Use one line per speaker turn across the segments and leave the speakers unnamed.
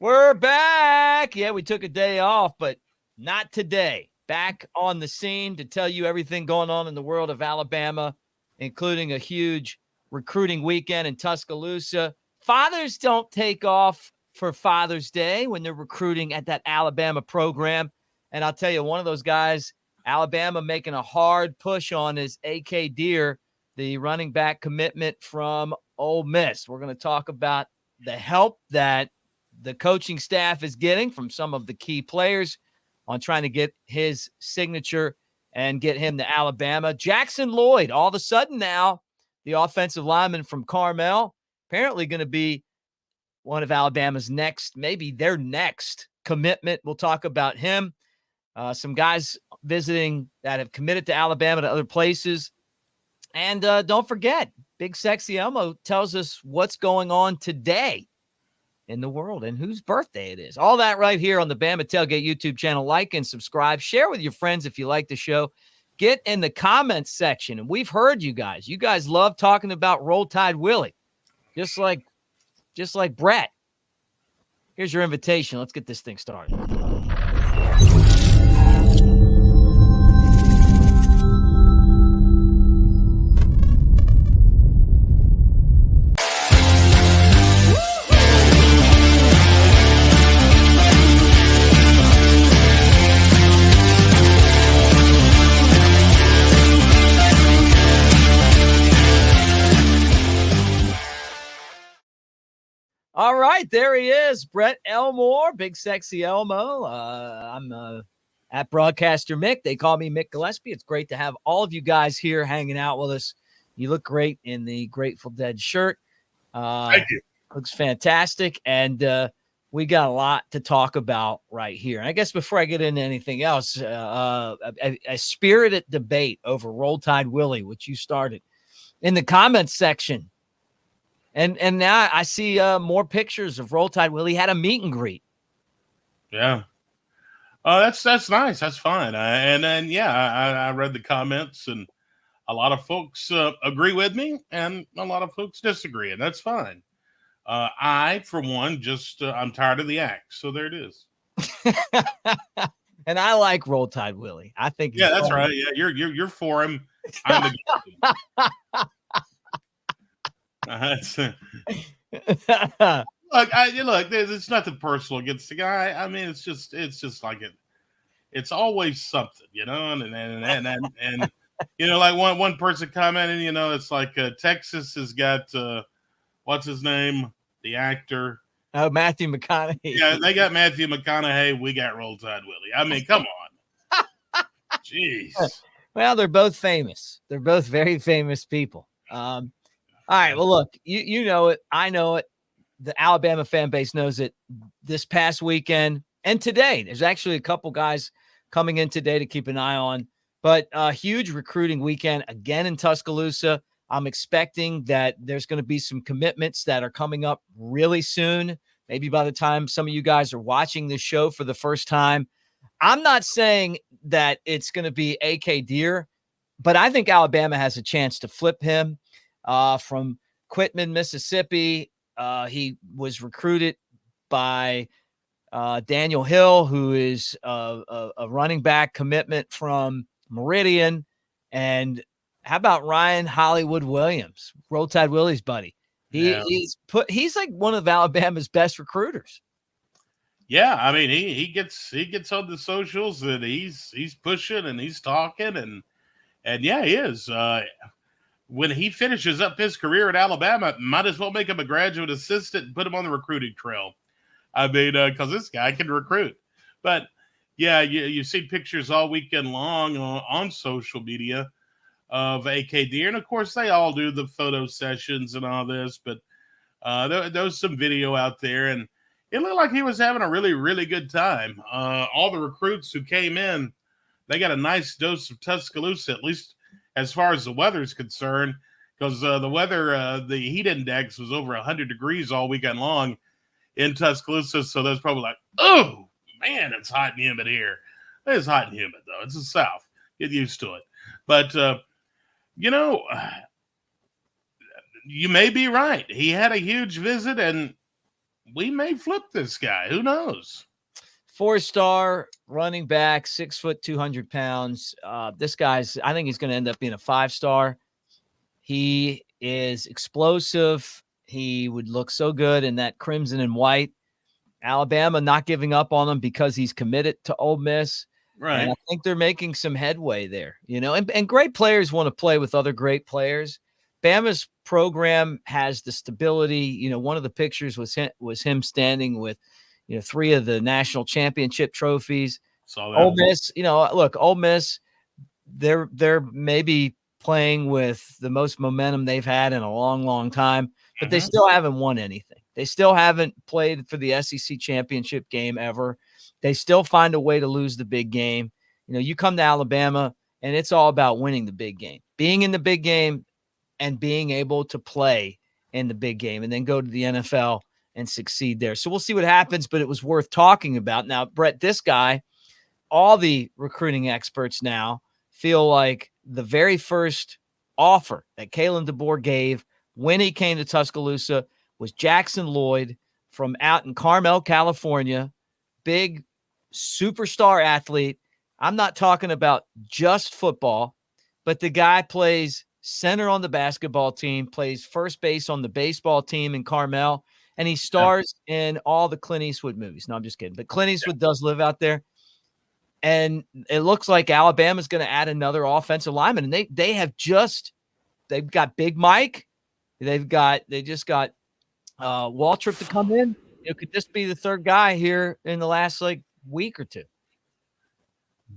We're back. Yeah, we took a day off, but not today. Back on the scene to tell you everything going on in the world of Alabama, including a huge recruiting weekend in Tuscaloosa. Fathers don't take off for Father's Day when they're recruiting at that Alabama program. And I'll tell you, one of those guys, Alabama making a hard push on is A.K. Deer, the running back commitment from Ole Miss. We're going to talk about the help that the coaching staff is getting from some of the key players on trying to get his signature and get him to Alabama. Jackson Lloyd, all of a sudden now, the offensive lineman from Carmel, apparently going to be one of Alabama's next, maybe their next commitment. We'll talk about him. Some guys visiting that have committed to Alabama to other places. And don't forget, Big Sexy Elmo tells us what's going on today in the world and whose birthday it is. All that right here on the Bama Tailgate YouTube channel. Like and subscribe. Share with your friends if you like the show. Get in the comments section. And we've heard you guys. You guys love talking about Roll Tide Willie. Just like Brett. Here's your invitation. Let's get this thing started. All right, there he is, Brett Elmore, Big Sexy Elmo. I'm at Broadcaster Mick. They call me Mick Gillespie. It's great to have all of you guys here hanging out with us. You look great in the Grateful Dead shirt.
Thank you.
Looks fantastic, and we got a lot to talk about right here. And I guess before I get into anything else, a spirited debate over Roll Tide Willie, which you started in the comments section. And now I see more pictures of Roll Tide Willie had a meet and greet.
Yeah. That's nice. That's fine. I read the comments, and a lot of folks agree with me, and a lot of folks disagree, and that's fine. I, for one, I'm tired of the act, so there it is.
And I like Roll Tide Willie. I think
that's fun. Right. Yeah, you're for him. I'm against him. Look, it's nothing personal against the guy. I mean, it's just like it. It's always something, and like one person commented, it's like Texas has got what's his name, the actor.
Oh, Matthew McConaughey.
Yeah, they got Matthew McConaughey. We got Roll Tide Willie. I mean, come on. Jeez.
Well, they're both famous. They're both very famous people. All right. Well, look, you know it. I know it. The Alabama fan base knows it. This past weekend and today, there's actually a couple guys coming in today to keep an eye on. But a huge recruiting weekend again in Tuscaloosa. I'm expecting that there's going to be some commitments that are coming up really soon. Maybe by the time some of you guys are watching this show for the first time. I'm not saying that it's going to be A.K. Deer, but I think Alabama has a chance to flip him. From Quitman, Mississippi. He was recruited by Daniel Hill, who is a running back commitment from Meridian. And how about Ryan Hollywood Williams, Roll Tide Willie's buddy? He's like one of Alabama's best recruiters.
Yeah, I mean he gets on the socials and he's pushing and he's talking and yeah, he is. When he finishes up his career at Alabama, might as well make him a graduate assistant and put him on the recruiting trail. I mean, because this guy can recruit. But, yeah, you see pictures all weekend long on social media of A.K. Deer. And, of course, they all do the photo sessions and all this. But there was some video out there, and it looked like he was having a really, really good time. All the recruits who came in, they got a nice dose of Tuscaloosa, at least as far as the weather is concerned, because the weather, the heat index was over 100 degrees all weekend long in Tuscaloosa. So that's probably like, oh, man, it's hot and humid here. It's hot and humid, though. It's the South. Get used to it. But, you may be right. He had a huge visit, and we may flip this guy. Who knows?
4-star running back, 6 foot, 200 pounds. This guy's, I think he's going to end up being a 5-star. He is explosive. He would look so good in that crimson and white. Alabama not giving up on him because he's committed to Ole Miss.
Right.
And I think they're making some headway there, and great players want to play with other great players. Bama's program has the stability. One of the pictures was him standing with, 3 of the national championship trophies.
Saw that.
Ole Miss, look, Ole Miss, they're maybe playing with the most momentum they've had in a long, long time, but they still haven't won anything. They still haven't played for the SEC championship game ever. They still find a way to lose the big game. You come to Alabama, and it's all about winning the big game, being in the big game, and being able to play in the big game, and then go to the NFL and succeed there. So we'll see what happens, but it was worth talking about. Now, Brett, this guy, all the recruiting experts now feel like the very first offer that Kalen DeBoer gave when he came to Tuscaloosa was Jackson Lloyd from out in Carmel, California, big superstar athlete. I'm not talking about just football, but the guy plays center on the basketball team, plays first base on the baseball team in Carmel, and he stars in all the Clint Eastwood movies. No, I'm just kidding. But Clint Eastwood does live out there. And it looks like Alabama's going to add another offensive lineman. And they've got Big Mike. They just got Waltrip to come in. It could just be the third guy here in the last week or two.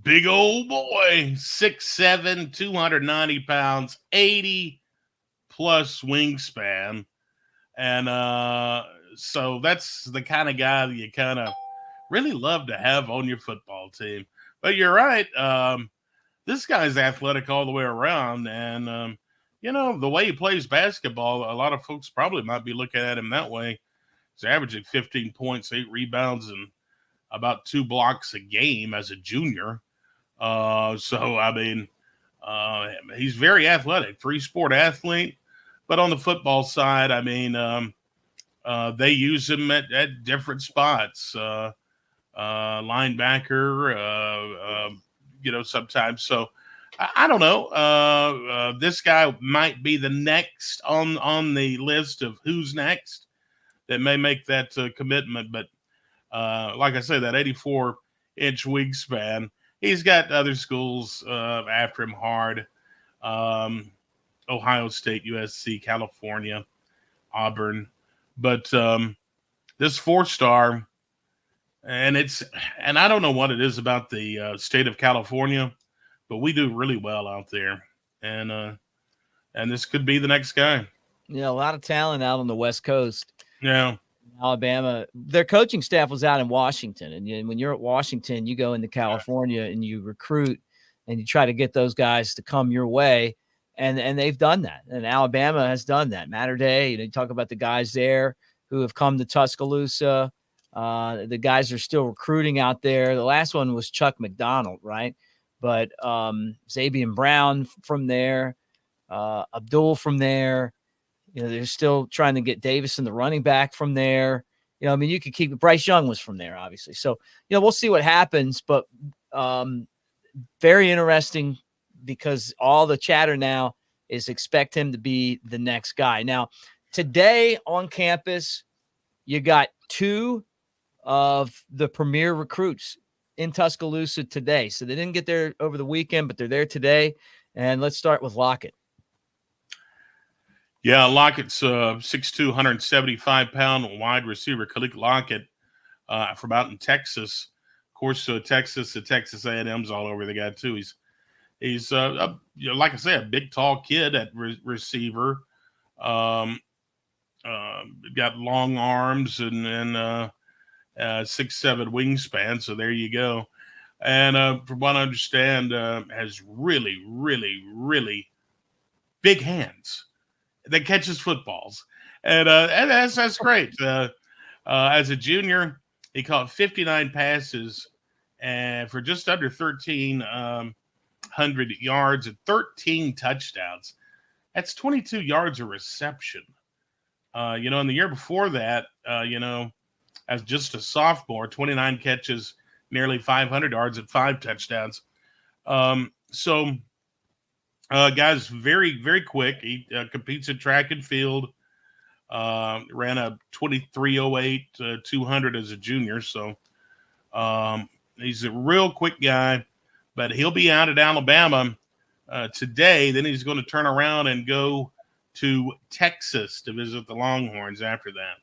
Big old boy, 6'7", 290 pounds, 80 plus wingspan. And so that's the kind of guy that you kind of really love to have on your football team. But you're right. This guy's athletic all the way around. And, the way he plays basketball, a lot of folks probably might be looking at him that way. He's averaging 15 points, 8 rebounds, and about 2 blocks a game as a junior. He's very athletic, 3-sport athlete. But on the football side, they use him at different spots. Linebacker, sometimes. So I don't know. This guy might be the next on the list of who's next that may make that commitment. But like I said, that 84-inch wingspan, he's got other schools after him hard. Ohio State, USC, California, Auburn. But this 4-star, and I don't know what it is about the state of California, but we do really well out there. And this could be the next guy.
A lot of talent out on the West Coast.
Yeah.
Alabama, their coaching staff was out in Washington. And when you're at Washington, you go into California and you recruit and you try to get those guys to come your way. And they've done that. And Alabama has done that. Matter Day, you talk about the guys there who have come to Tuscaloosa. The guys are still recruiting out there. The last one was Chuck McDonald, right? But Zabian Brown from there, Abdul from there. They're still trying to get Davison, the running back, from there. You could keep Bryce Young was from there, obviously. So, we'll see what happens. But very interesting, because all the chatter now is expect him to be the next guy. Now, today on campus, you got 2 of the premier recruits in Tuscaloosa today. So they didn't get there over the weekend, but they're there today. And let's start with Lockett.
Yeah, Lockett's 6'2", 175-pound wide receiver. Kaliq Lockett from out in Texas. Of course, Texas A&M's all over the guy too. He's like I say, a big, tall kid at receiver. Got long arms and 6'7" wingspan. So there you go. And from what I understand, has really, really, really big hands that catches footballs. And that's great. As a junior, he caught 59 passes and for just under 1,300 yards and 13 touchdowns. That's 22 yards a reception. And the year before that, as just a sophomore, 29 catches, nearly 500 yards and 5 touchdowns. Guy's very, very quick. He competes in track and field. Ran a 23:08 200 as a junior. So he's a real quick guy, but he'll be out at Alabama today. Then he's going to turn around and go to Texas to visit the Longhorns after that.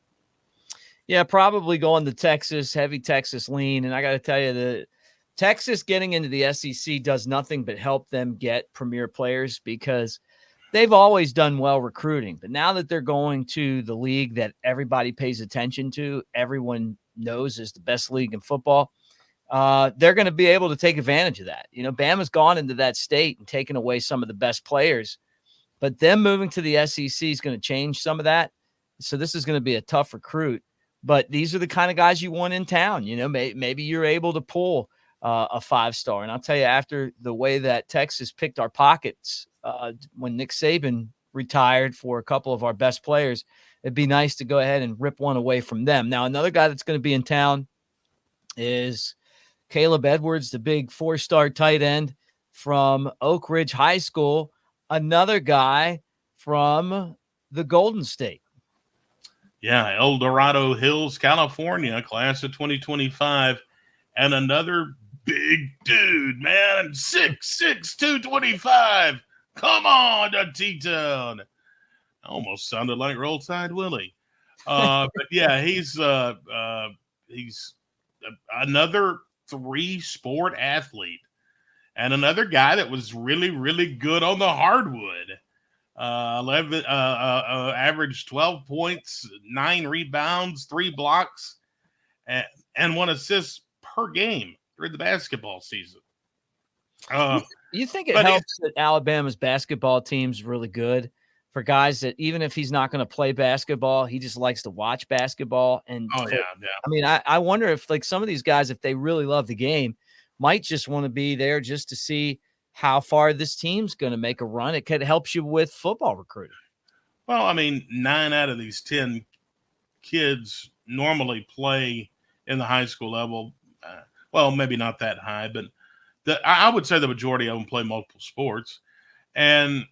Yeah, probably going to Texas, heavy Texas lean. And I got to tell you, the Texas getting into the SEC does nothing but help them get premier players because they've always done well recruiting. But now that they're going to the league that everybody pays attention to, everyone knows is the best league in football, they're going to be able to take advantage of that. You know, Bama's gone into that state and taken away some of the best players, but them moving to the SEC is going to change some of that. So this is going to be a tough recruit. But these are the kind of guys you want in town. You know, maybe you're able to pull a 5-star. And I'll tell you, after the way that Texas picked our pockets when Nick Saban retired for a couple of our best players, it'd be nice to go ahead and rip one away from them. Now, another guy that's going to be in town is Kaleb Edwards, the big 4-star tight end from Oak Ridge High School, another guy from the Golden State.
Yeah, El Dorado Hills, California, class of 2025, and another big dude, man, 6'6", 225. Come on to T-Town. Almost sounded like Roll Tide Willie. But yeah, he's another 3-sport athlete and another guy that was really, really good on the hardwood. Averaged 12 points, 9 rebounds, 3 blocks, and 1 assist per game during the basketball season.
You think it helps that Alabama's basketball team's really good for guys that even if he's not going to play basketball, he just likes to watch basketball. And
yeah.
I mean, I wonder if like some of these guys, if they really love the game, might just want to be there just to see how far this team's going to make a run. It could help you with football recruiting.
Well, I mean, 9 out of these 10 kids normally play in the high school level. Well, maybe not that high, but I would say the majority of them play multiple sports. And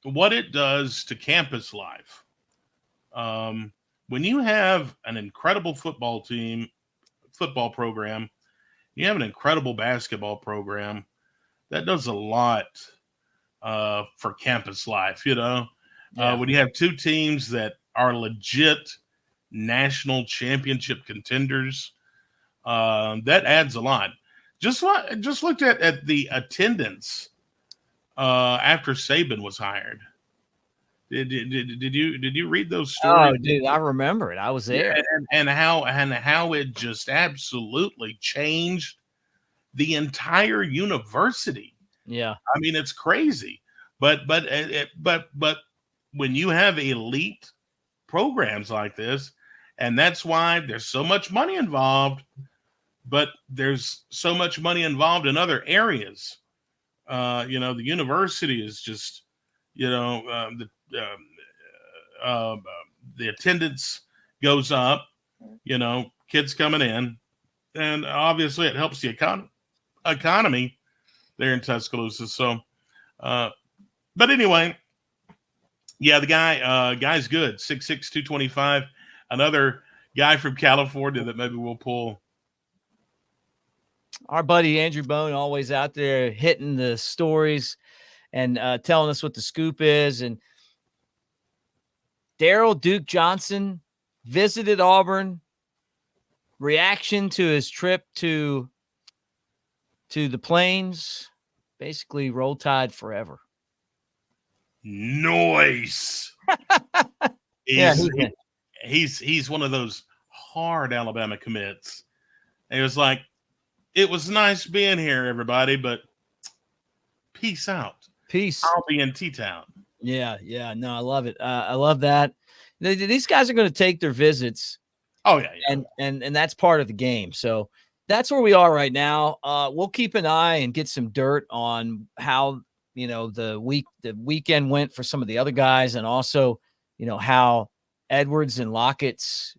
what it does to campus life, when you have an incredible football program, you have an incredible basketball program, that does a lot for campus life, you know. Yeah. When you have 2 teams that are legit national championship contenders, that adds a lot. Just looked at the attendance after Saban was hired. Did you read those stories?
Oh, dude, I remember it. I was there.
And how it just absolutely changed the entire university.
Yeah.
I mean, it's crazy, but when you have elite programs like this, and that's why there's so much money involved, but there's so much money involved in other areas. You know, the university is just, you know, the attendance goes up, you know, kids coming in, and obviously it helps the economy there in Tuscaloosa. So, but anyway, yeah, the guy's good. 6'6", 225. Another guy from California that maybe we'll pull.
Our buddy Andrew Bone always out there hitting the stories and telling us what the scoop is. And Darrell Duke Johnson visited Auburn. Reaction to his trip to the Plains, basically Roll Tide forever.
Nice. He's one of those hard Alabama commits. And he was like, it was nice being here, everybody, but peace out.
Peace.
I'll be in T-Town.
Yeah. No, I love it. I love that. These guys are going to take their visits.
Oh, yeah.
And that's part of the game. So that's where we are right now. We'll keep an eye and get some dirt on how, you know, the weekend went for some of the other guys, and also, you know, how Edwards and Lockett's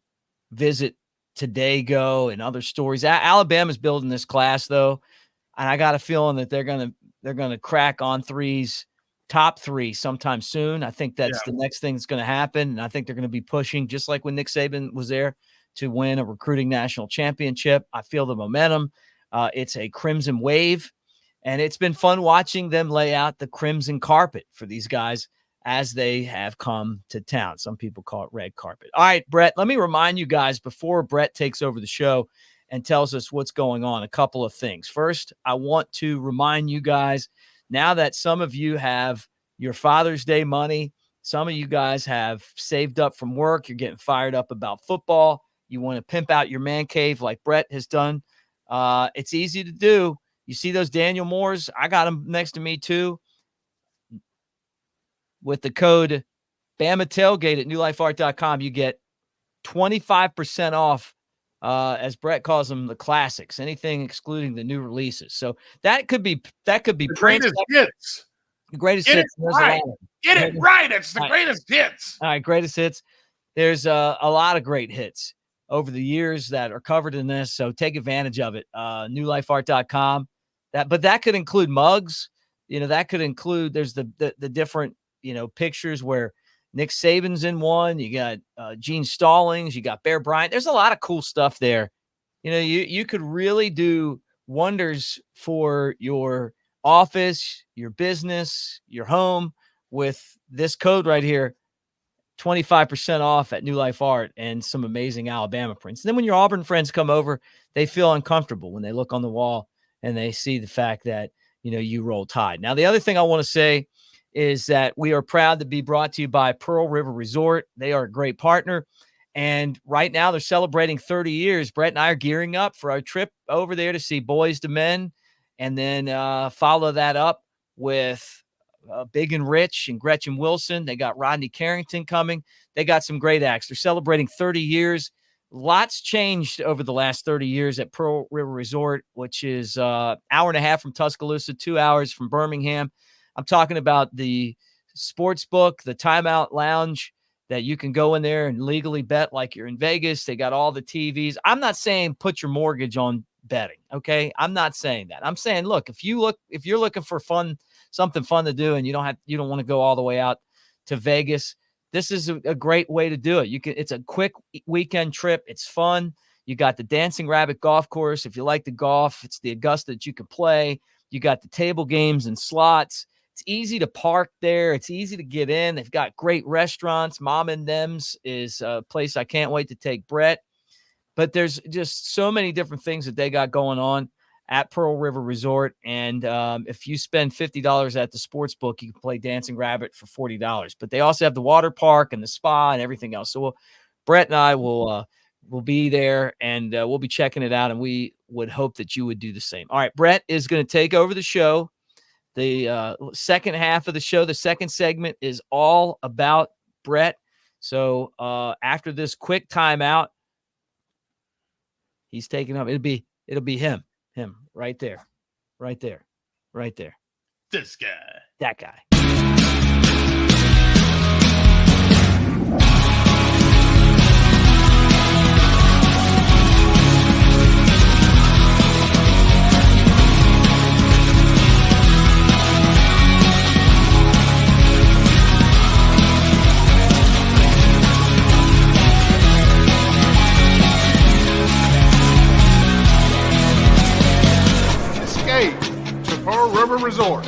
visit Todago and other stories. Alabama's building this class, though, and I got a feeling that they're gonna crack On3's top 3 sometime soon. I think that's the next thing that's going to happen, and I think they're going to be pushing, just like when Nick Saban was there, to win a recruiting national championship. I feel the momentum. It's a crimson wave, and it's been fun watching them lay out the crimson carpet for these guys as they have come to town. Some people call it red carpet. All right, Brett, let me remind you guys before Brett takes over the show and tells us what's going on, a couple of things. First, I want to remind you guys, now that some of you have your Father's Day money, some of you guys have saved up from work, you're getting fired up about football, you want to pimp out your man cave like Brett has done, it's easy to do. You see those Daniel Moores? I got them next to me too. With the code Bama Tailgate at newlifeart.com, you get 25% off, as Brett calls them, the classics, anything excluding the new releases. So that could be
the greatest hits.
The greatest hits.
Get it right. It's the greatest hits.
All right, greatest hits. There's a lot of great hits over the years that are covered in this, so take advantage of it. Newlifeart.com. But that could include mugs. That could include, there's the different, pictures where Nick Saban's in one. You got Gene Stallings. You got Bear Bryant. There's a lot of cool stuff there. You could really do wonders for your office, your business, your home with this code right here, 25% off at New Life Art, and some amazing Alabama prints. And then when your Auburn friends come over, they feel uncomfortable when they look on the wall and they see the fact that, you roll Tide. Now, the other thing I want to say is that we are proud to be brought to you by Pearl River Resort. They are a great partner. And right now they're celebrating 30 years. Brett and I are gearing up for our trip over there to see Boys to Men, and then follow that up with Big and Rich and Gretchen Wilson. They got Rodney Carrington coming. They got some great acts. They're celebrating 30 years. Lots changed over the last 30 years at Pearl River Resort, which is an hour and a half from Tuscaloosa, 2 hours from Birmingham. I'm talking about the sports book, the timeout lounge that you can go in there and legally bet like you're in Vegas. They got all the TVs. I'm not saying put your mortgage on betting. Okay. I'm not saying that. I'm saying, look, if you're looking for something fun to do, and you don't want to go all the way out to Vegas, this is a great way to do it. It's a quick weekend trip. It's fun. You got the Dancing Rabbit golf course. If you like the golf, it's the Augusta that you can play. You got the table games and slots. It's easy to park there. It's easy to get in. They've got great restaurants. Mom and Them's is a place I can't wait to take Brett. But there's just so many different things that they got going on at Pearl River Resort. And if you spend $50 at the sports book, you can play Dancing Rabbit for $40. But they also have the water park and the spa and everything else. So Brett and I will be there, and we'll be checking it out, and we would hope that you would do the same. All right, Brett is going to take over the show. The second half of the show, the second segment, is all about Brett. So after this quick timeout, he's taking up. It'll be him right there.
This guy.
That guy.
To Pearl River Resort.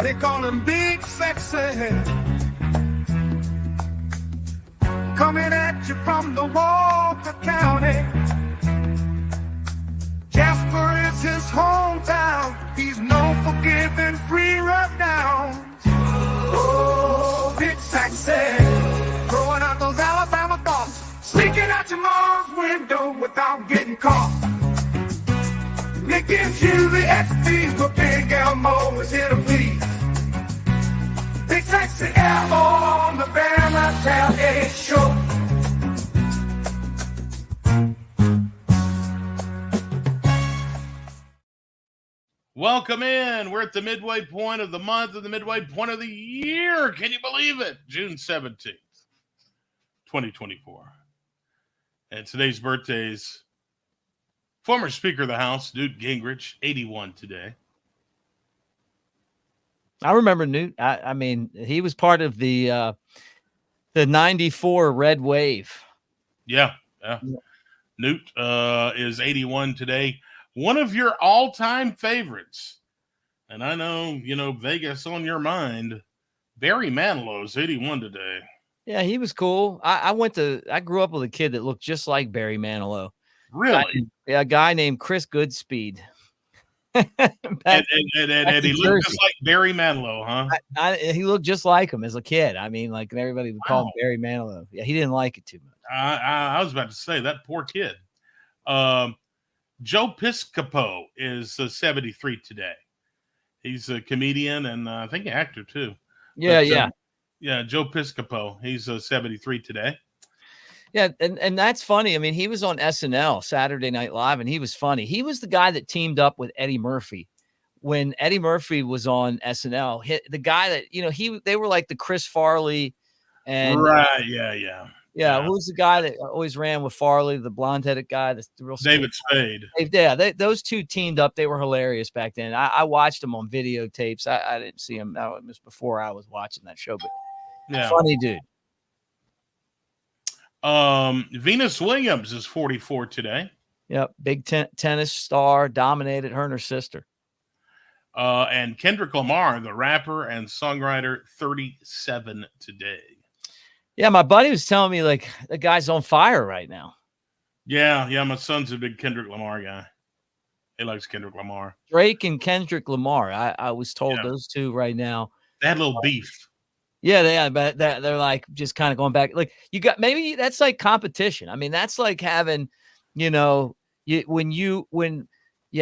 They call him Big Sexy, coming at you from the Walker County. Jasper is his hometown. He's known for giving free rundowns. Oh, Big Sexy, throwing out those Alabama thoughts, sneaking out your mom's window without getting caught. Nick gives you the XP, but Big Elmo is here to please. Big Sexy Elmo on the Bama Tailgate Show.
Welcome in. We're at the midway point of the month and the midway point of the year. Can you believe it? June 17th. 2024. And today's birthdays, former Speaker of the House, Newt Gingrich, 81 today.
I remember Newt. I mean, he was part of the 94 Red Wave.
Yeah. Newt is 81 today. One of your all-time favorites. And I know, Vegas on your mind. Barry Manilow's 81 today.
Yeah, he was cool. I grew up with a kid that looked just like Barry Manilow.
Really?
A guy named Chris Goodspeed.
and he looked just like Barry Manilow, huh?
He looked just like him as a kid. I mean, like everybody would call him Barry Manilow. Yeah, he didn't like it too much.
I was about to say, that poor kid. Joe Piscopo is 73 today. He's a comedian and I think an actor too.
Yeah.
Yeah, Joe Piscopo. He's 73 today.
Yeah, and that's funny. I mean, he was on SNL, Saturday Night Live, and he was funny. He was the guy that teamed up with Eddie Murphy when Eddie Murphy was on SNL. The guy that they were like the Chris Farley and
right. Yeah.
Who's the guy that always ran with Farley, the blonde-headed guy? That's the real
David Spade.
Yeah, those two teamed up. They were hilarious back then. I watched them on videotapes. I didn't see them. That was before I was watching that show, but funny dude.
Venus Williams is 44 today.
Yep, big tennis star, dominated her and her sister.
And Kendrick Lamar, the rapper and songwriter, 37 today.
Yeah, my buddy was telling me like the guy's on fire right now.
Yeah, my son's a big Kendrick Lamar guy. He likes Kendrick Lamar.
Drake and Kendrick Lamar. I was told those two right now.
They had a little beef.
Yeah, but they're like just kind of going back. Like maybe that's like competition. I mean, that's like having, when you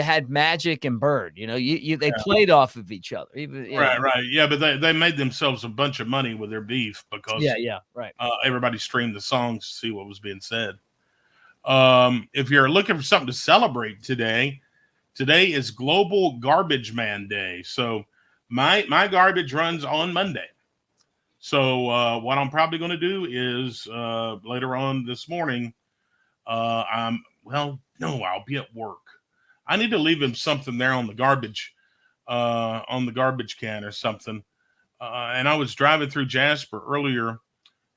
had Magic and Bird, they played off of each other.
Right. Yeah, but they made themselves a bunch of money with their beef because
right.
Everybody streamed the songs to see what was being said. If you're looking for something to celebrate today is Global Garbage Man Day. So my garbage runs on Monday. So what I'm probably going to do is later on this morning, I'll be at work. I need to leave him something there on the garbage can or something. And I was driving through Jasper earlier,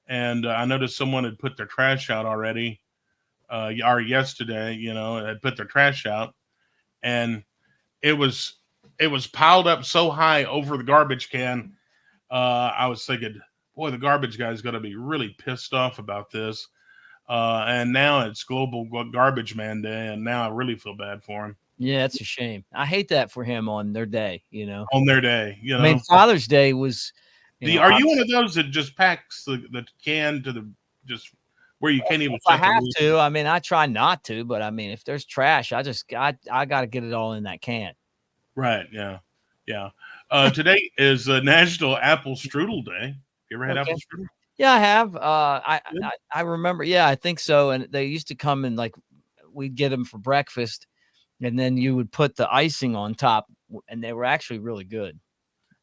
and I noticed someone had put their trash out already, or yesterday, had put their trash out, and it was piled up so high over the garbage can. I was thinking, boy, the garbage guy is going to be really pissed off about this. And now it's Global Garbage Man Day, and now I really feel bad for him.
Yeah, it's a shame. I hate that for him on their day,
On their day,
I mean, Father's Day was.
Are you one of those that just packs the can to just where you can't even?
If I have to. I mean, I try not to, but I mean, if there's trash, I got to get it all in that can.
Right. Yeah. Today is National Apple Strudel Day. You ever had apple strudel?
Yeah, I have. I remember. Yeah, I think so. And they used to come and we'd get them for breakfast, and then you would put the icing on top, and they were actually really good.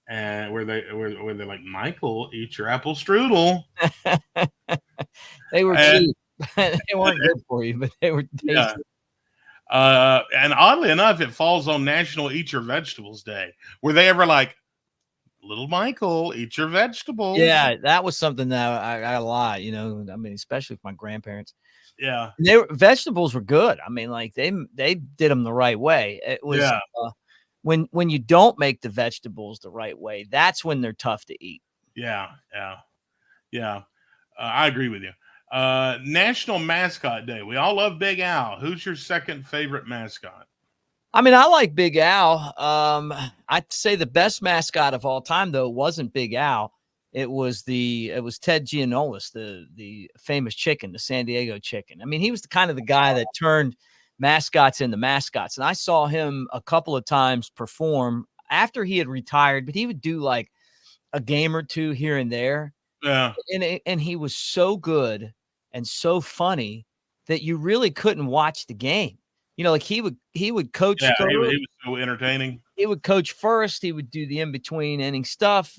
And were they like, Michael, eat your apple strudel?
They were cheap. They weren't good for you, but they were tasty.
Yeah. And oddly enough, it falls on National Eat Your Vegetables Day. Were they ever like, little Michael, eat your vegetables?
Yeah, that was something that I got a lot, I mean, especially with my grandparents.
Yeah.
Vegetables were good. I mean, like they did them the right way. It was when you don't make the vegetables the right way, that's when they're tough to eat.
Yeah. I agree with you. National Mascot Day. We all love Big Al. Who's your second favorite mascot?
I mean, I like Big Al. I'd say the best mascot of all time, though, wasn't Big Al. It was Ted Giannoulis, the famous chicken, the San Diego chicken. I mean, he was the kind of the guy that turned mascots into mascots. And I saw him a couple of times perform after he had retired, but he would do like a game or two here and there.
Yeah.
And he was so good and so funny that you really couldn't watch the game. Like he would coach.
Yeah, he was so entertaining.
He would coach first. He would do the in-between inning stuff.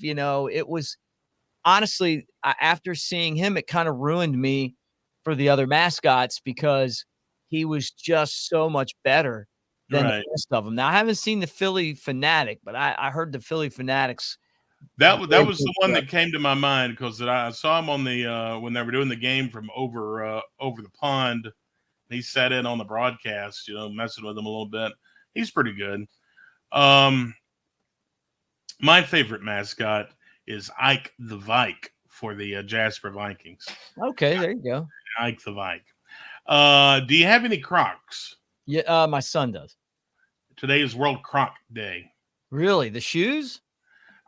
honestly, after seeing him, it kind of ruined me for the other mascots because he was just so much better than
Right.
the rest of them. Now, I haven't seen the Philly Fanatic, but I heard the Philly Fanatics.
That
very
was
good
the one
stuff.
that came to my mind because I saw him on the when they were doing the game from over the pond. He sat in on the broadcast, messing with him a little bit. He's pretty good. My favorite mascot is Ike the Vike for the Jasper Vikings.
Okay, there you go.
Ike the Vike. Do you have any Crocs?
Yeah, my son does.
Today is World Croc Day.
Really, the shoes?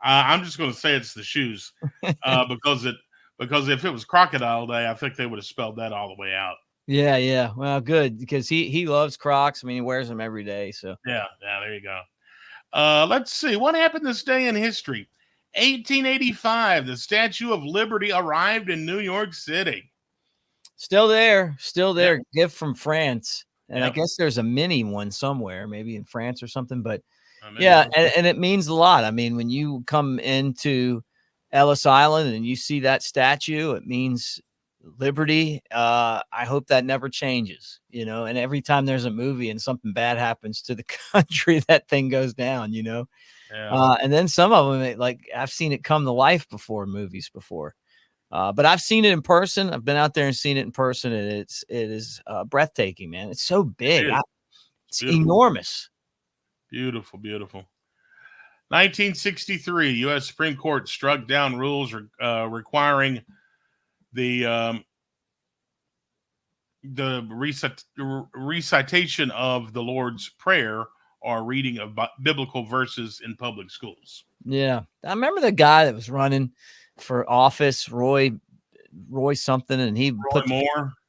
I'm just going to say it's the shoes because if it was Crocodile Day, I think they would have spelled that all the way out.
Yeah. Well, good because he loves Crocs. I mean, he wears them every day. So
Yeah, there you go. Let's see what happened this day in history. 1885, the Statue of Liberty arrived in New York City.
still there.
Yep.
Gift from France, and I
Yep.
guess there's a mini one somewhere, maybe in France or something. But
I mean,
yeah, and it means a lot. I mean, when you come into Ellis Island and you see that statue, it means liberty. I hope that never changes, and every time there's a movie and something bad happens to the country, that thing goes down,
yeah.
And then some of them, like I've seen it come to life before in movies before. But I've seen it in person. I've been out there and seen it in person, and it is breathtaking, man. It's so big. It's
Beautiful.
enormous.
Beautiful. 1963, U.S. Supreme Court struck down rules requiring the recitation of the Lord's Prayer or reading of biblical verses in public schools.
Yeah. I remember the guy that was running for office, Roy something, and he put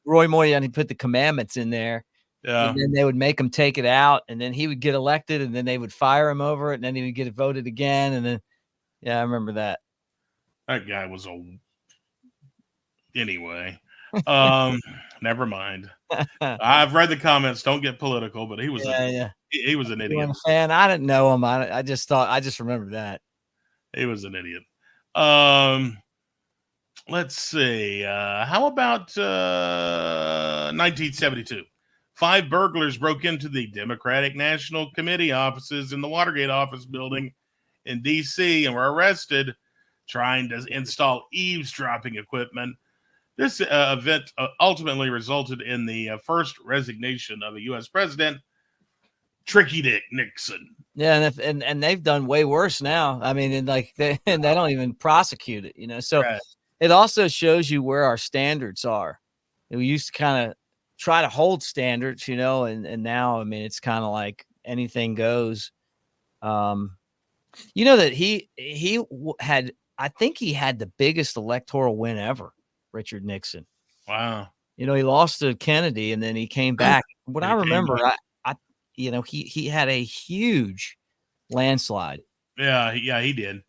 Roy Moore, and he put the commandments in there.
Yeah.
And then they would make him take it out, and then he would get elected, and then they would fire him over it, and then he would get voted again. And then, yeah, I remember that.
That guy was anyway. Never mind. I've read the comments. Don't get political, but he was he was an idiot.
Fan, I didn't know him. I just remembered that
he was an idiot. Let's see. How about 1972? 5 burglars broke into the Democratic National Committee offices in the Watergate office building in D.C. and were arrested trying to install eavesdropping equipment. This event ultimately resulted in the first resignation of a U.S. president, Tricky Dick Nixon.
Yeah, and they've done way worse now. I mean, they don't even prosecute it, So right. It also shows you where our standards are. We used to kind of try to hold standards, and now, I mean, it's kind of like anything goes. That he had, I think he had the biggest electoral win ever, Richard Nixon.
Wow.
He lost to Kennedy and then he came back. What I remember, he had a huge landslide.
Yeah, he did.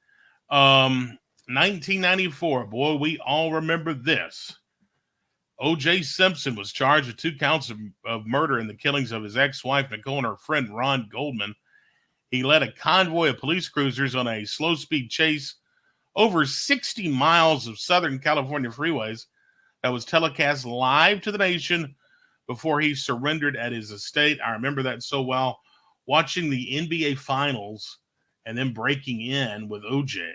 1994, boy, we all remember this. O.J. Simpson was charged with 2 counts of murder in the killings of his ex-wife, Nicole, and her friend, Ron Goldman. He led a convoy of police cruisers on a slow-speed chase over 60 miles of Southern California freeways that was telecast live to the nation before he surrendered at his estate. I remember that so well, watching the NBA Finals and then breaking in with O.J.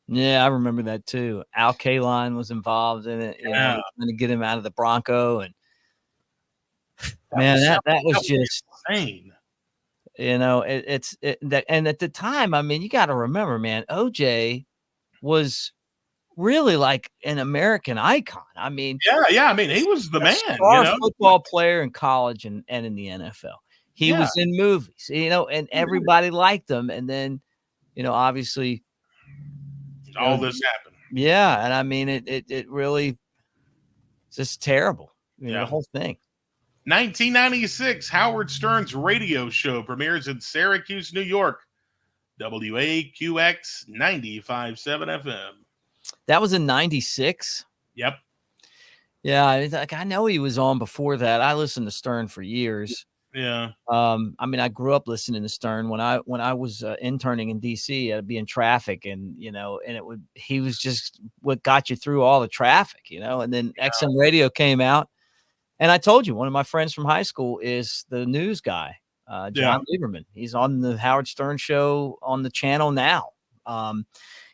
Yeah, I remember that too. Al Kaline was involved in it. Trying to get him out of the Bronco, and that was just
insane.
And at the time, I mean, you got to remember, man, OJ was really like an American icon. I mean,
yeah. I mean, he was the man.
Football player in college and in the NFL. He was in movies, and everybody liked him. And then, obviously.
All this happened.
Yeah, and I mean it really it's just terrible. The whole thing.
1996, Howard Stern's radio show premieres in Syracuse, New York. WAQX 95.7 FM.
That was in 96?
Yep.
Yeah, I know he was on before that. I listened to Stern for years.
Yeah.
I mean, I grew up listening to Stern when I was interning in DC. I'd be in traffic, and he was just what got you through all the traffic, And then XM radio came out, and I told you one of my friends from high school is the news guy, John Lieberman. He's on the Howard Stern show on the channel now.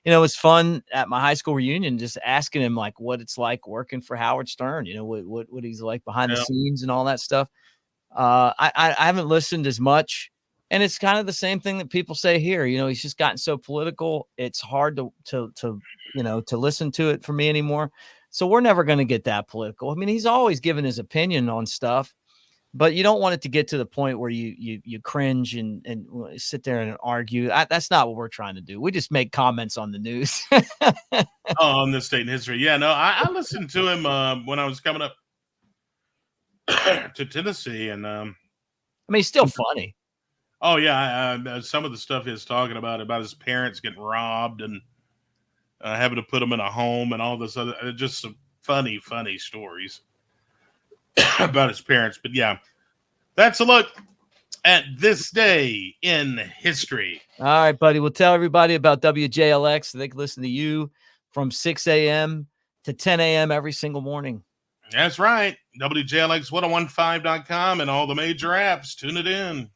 It's fun at my high school reunion just asking him like what it's like working for Howard Stern. What he's like behind the scenes and all that stuff. I haven't listened as much, and it's kind of the same thing that people say here. He's just gotten so political. It's hard to listen to it for me anymore. So we're never going to get that political. I mean, he's always given his opinion on stuff, but you don't want it to get to the point where you cringe and sit there and argue. That's not what we're trying to do. We just make comments on the news.
On the state and history. Yeah, no, I listened to him when I was coming up to Tennessee, and
I mean, he's still funny.
Oh yeah, some of the stuff he's talking about his parents getting robbed and having to put them in a home and all this other, just some funny stories about his parents. But yeah, that's a look at this day in history.
All right, buddy. We'll tell everybody about WJLX so they can listen to you from 6 a.m. to 10 a.m. every single morning.
That's right. WJLX1015.com and all the major apps. Tune it in.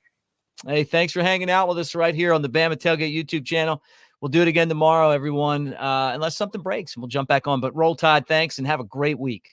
Hey, thanks for hanging out with us right here on the Bama Tailgate YouTube channel. We'll do it again tomorrow, everyone, unless something breaks, and we'll jump back on. But Roll Tide, thanks, and have a great week.